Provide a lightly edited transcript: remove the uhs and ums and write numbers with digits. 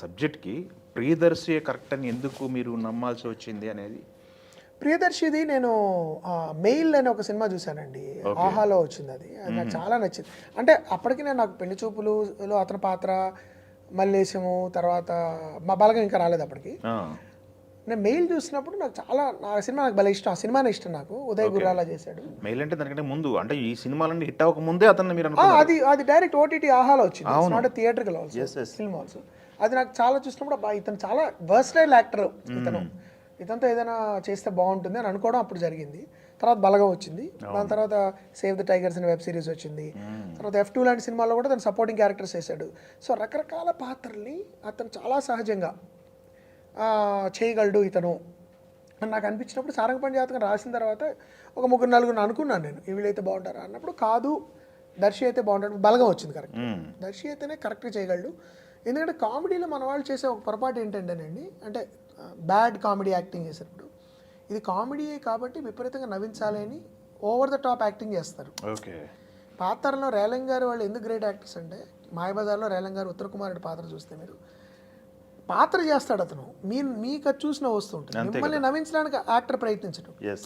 సబ్జెక్ట్‌కి ప్రియదర్శియే కరెక్ట్ అని ఎందుకు మీరు నమ్మాల్సి వచ్చింది అనేది? ప్రియదర్శిది నేను మెయిల్ అనే ఒక సినిమా చూశానండి. ఆహాలో వచ్చింది అది. అది నాకు చాలా నచ్చింది. అంటే అప్పటికి నాకు పెళ్లి చూపులులో అతని పాత్ర, మల్లేశము, తర్వాత మా బలగం ఇంకా రాలేదు అప్పటికి. ఆ! నేను మెయిల్ చూసినప్పుడు నాకు చాలా ఆ సినిమా నాకు భలే ఇష్టం. ఆ సినిమానే ఇష్టం నాకు. ఉదయ్ గుర్రాలా చేశాడు. మెయిల్ అంటే దానికంటే ముందు అంటే ఈ సినిమాలన్నీ హిట్ అవ్వక ముందే అతన్ని మీరు అనుకున్నారు. అది అది డైరెక్ట్ ఓటీటీ ఆహాలో వచ్చింది. It's not theatrical also, Yes, yes. Film also. అది నాకు చాలా చూసినప్పుడు అబ్బా ఇతను చాలా వర్స్టైల్ యాక్టర్ ఇతను. ఇతనితో ఏదైనా చేస్తే బాగుంటుంది అని అనుకోవడం అప్పుడు జరిగింది. తర్వాత బలగం వచ్చింది. దాని తర్వాత సేవ్ ద టైగర్స్ అనే వెబ్ సిరీస్ వచ్చింది. తర్వాత F2 లాంటి సినిమాల్లో కూడా తను సపోర్టింగ్ క్యారెక్టర్స్ చేశాడు. సో రకరకాల పాత్రల్ని అతను చాలా సహజంగా చేయగలడు ఇతను అని నాకు అనిపించినప్పుడు సారంగపండి జాతకం రాసిన తర్వాత ఒక ముగ్గురు నలుగురు అనుకున్నాను నేను వీళ్ళైతే బాగుంటారా అన్నప్పుడు కాదు దర్శి అయితే బాగుంటాడు. బలగం వచ్చింది కరెక్ట్. దర్శి అయితేనే కరెక్ట్గా చేయగలడు. ఎందుకంటే కామెడీలో మన వాళ్ళు చేసే ఒక పొరపాటు ఏంటంటేనండి, అంటే బ్యాడ్ కామెడీ యాక్టింగ్ చేసేటప్పుడు ఇది కామెడీ కాబట్టి విపరీతంగా నవ్వించాలి అని ఓవర్ ద టాప్ యాక్టింగ్ చేస్తారు. ఓకే. పాత్రలో రేలంగ్ గారు వాళ్ళు ఎందుకు గ్రేట్ యాక్టర్స్ అంటే మాయబజార్లో రేలంగ్ గారు ఉత్తర కుమార్ రెడ్డి పాత్ర చూస్తే మీరు పాత్ర చేస్తాడు అతను, మీకు అది చూసిన వస్తుంటుంది. మిమ్మల్ని నవ్వించడానికి యాక్టర్ ప్రయత్నించడం. Yes.